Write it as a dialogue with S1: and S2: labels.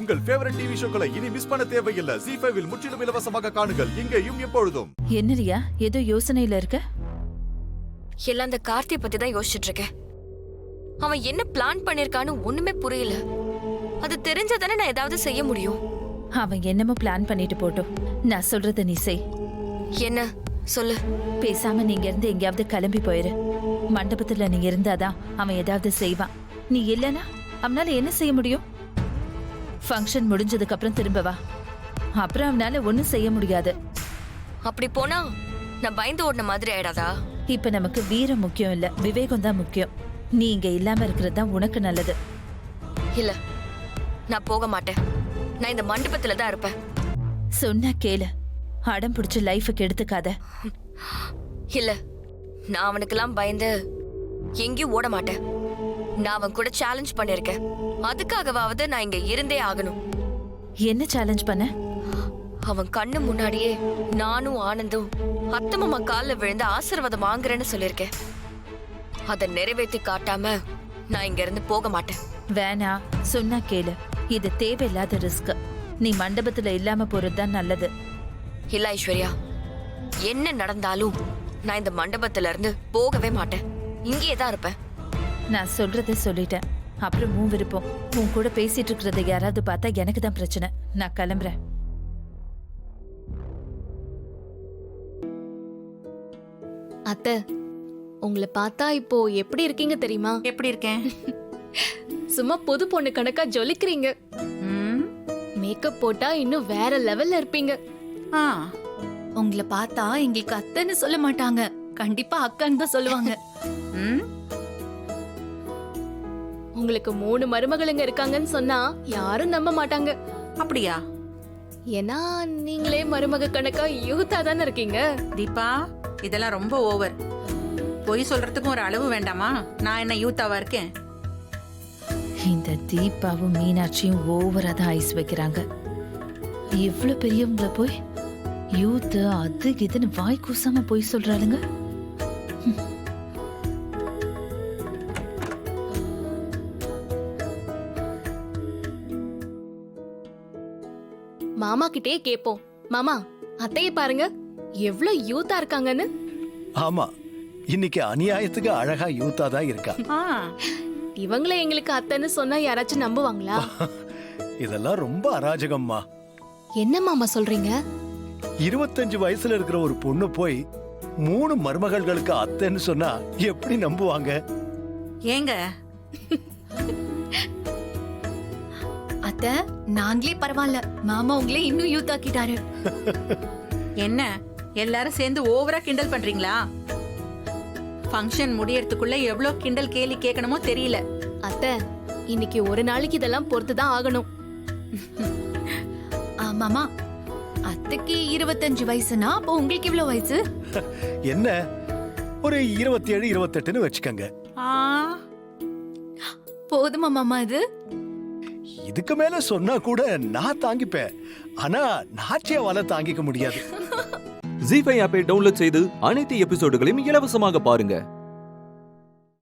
S1: உங்கள் favourite TV ஷோக்களை இனி miss பண்ண தேவையில்லை. ZEE5 இல் முற்றிலும் இலவசமாக காணுங்கள், இங்கேயும் எப்பொழுதும்.
S2: என்னரியா ஏதோ யோசனையில இருக்க?
S3: எல்லாம் அந்த கார்த்தியை பத்தி தான் யோசிச்சுட்டு இருக்கேன். அவன் என்ன பிளான் பண்ணிருக்கான்னு ஒண்ணுமே புரியல. அது தெரிஞ்சதானே நான் ஏதாவது செய்ய முடியும்.
S2: அவன் என்னமோ பிளான் பண்ணிட்டு போட்டோம். நான் சொல்றத நீ செய்.
S3: என்ன சொல்லு.
S2: பேசாம நீங்க இருந்து எங்கேயாவது கிளம்பி போயிரு. மண்டபத்துல நீ இருந்தாதான் அவன் ஏதாவது செய்வான். நீ இல்லனா அவனால என்ன செய்ய முடியும்? ஃபங்க்ஷன் முடிஞ்சதுக்கு அப்புறம் திரும்ப வா. அப்புறம் அவனால ஒண்ணும் செய்ய முடியாது.
S3: அப்படி போனா நான் பயந்து ஓடின மாதிரி ஆயிடாதா?
S2: இப்ப நமக்கு வீரம் முக்கியம் இல்ல, விவேகம் தான் முக்கியம். நீ இங்க இல்லாம இருக்கிறது தான் உனக்கு நல்லது.
S3: இல்ல, நான் போக மாட்டேன். நான் இந்த மண்டபத்துல தான் இருப்பேன்.
S2: சொன்னா கேளு. அடம் பிடிச்சு லைஃபுக்கு எடுத்துக்காத.
S3: இல்ல, நான் அவனுக்கெல்லாம் பயந்து எங்கேயும் ஓட மாட்டேன். நான் அவன் கூட சேலஞ்ச் பண்ணிருக்கேன். அதுக்காகவாவது நான் இங்க இருந்தே ஆகணும்.
S2: என்ன சேலஞ்ச் பண்ண?
S3: அவன் கண்ணு முன்னாடியே நானும் ஆனந்தும் அத்தை மாமா காலில் விழுந்து ஆசீர்வாதம் வாங்குறேன்னு சொல்லிருக்கேன். அதை நிறைவேற்றி காட்டாம நான் இங்க இருந்து போக மாட்டேன்.
S2: வேணா, சொன்னா கேளு. இது தேவையில்லாத ரிஸ்க். நீ மண்டபத்துல இல்லாம போறதுதான் நல்லது.
S3: இல்ல ஐஸ்வர்யா, என்ன நடந்தாலும் நான் இந்த மண்டபத்துல இருந்து போகவே மாட்டேன். இங்கேயே தான் இருப்பேன்.
S2: நான் சொல்றத சொல்லிட்டேன். அப்புறம் உன் விருப்பம். உன் கூட பேசிட்டு இருக்கிறத யாராவது பார்த்தா எனக்கு தான் பிரச்சனை. நான் கிளம்புறேன்.
S4: அத்தை, உங்களை பார்த்தா இப்போ எப்படி இருக்கீங்க தெரியுமா?
S5: எப்படி இருக்கேன்?
S4: சும்மா புது பொண்ணு கணக்கா ஜொலிக்கிறீங்க. மேக்கப் போட்டா இன்னும் வேற லெவல்ல இருப்பீங்க.
S5: உங்களை பார்த்தா எங்களுக்கு அத்தைன்னு சொல்ல மாட்டாங்க, கண்டிப்பா அக்கான்னு தான் சொல்லுவாங்க.
S4: உங்களுக்கு 3 மருமகளுங்க இருக்காங்கன்னு சொன்னா யாரும் நம்ப மாட்டாங்க.
S5: அப்படியா?
S4: ஏன்னா நீங்களே மருமக கணக்கா யூத்தா தானே இருக்கீங்க.
S5: தீபா, இதெல்லாம் ரொம்ப ஓவர். பொய் சொல்றதுக்கும் ஒரு அளவு வேண்டாமா? நான் என்ன யூத்தாவா இருக்கேன்?
S2: இந்த தீபாவும் மீனாட்சியும் ஓவரா தான் ஐஸ் வைக்கிறாங்க. இவ்வளவு பெரியவங்கள போய் யூத் அது இதுன்னு வாய் கூசாம போய் சொல்றாளுங்க.
S4: மாமா கிட்டே கேப்போம். மாமா, அத்தைய பாருங்க எவ்வளவு யூத்தா இருக்காங்கன்னு.
S6: ஆமா, இன்னைக்கு அநியாயத்துக்கு அழகா யூத்தா தான் இருக்கா.
S4: இவங்களே எங்களுக்கு அத்தைன்னு சொன்னா யாராச்சும் நம்புவாங்களா?
S6: இதெல்லாம் ரொம்ப அராஜகம்மா.
S4: என்ன மாமா சொல்றீங்க?
S6: 25 வயசுல இருக்கிற ஒரு பொண்ணு போய் 3 மருமகள்களுக்கு அத்தைன்னு சொன்னா எப்படி நம்புவாங்க?
S5: ஏங்க
S7: அத்தை, நாங்களே பரவாயில்ல, மாமா உங்களே இன்னும் யூத் ஆக்கிட்டாரு.
S5: என்ன எல்லாரும் சேர்ந்து ஓவரா கிண்டல் பண்றீங்களா? ஃபங்க்ஷன் முடியறதுக்குள்ள எவ்வளவு கிண்டல் கேலி கேட்கணுமோ தெரியல.
S4: அத்தை, இன்னைக்கு ஒரு நாளைக்கு இதெல்லாம் பொறுத்துதான் ஆகணும்.
S7: மாமா, அத்தைக்கு 25 வயசுனா அப்போ உங்களுக்கு எவ்வளவு வயசு?
S6: என்ன ஒரு 27 28ன்னு வச்சுக்கங்க.
S7: போதுமா மாமா? இது
S6: இதுக்கு மேல சொன்னா கூட நான் தாங்கிப்பேன். ஆனா நாச்சியாவால தாங்கிக்க முடியாது.
S8: ZEE5 ஆப்பை டவுன்லோட் செய்து அனைத்து எபிசோடுகளையும் இலவசமாக பாருங்க.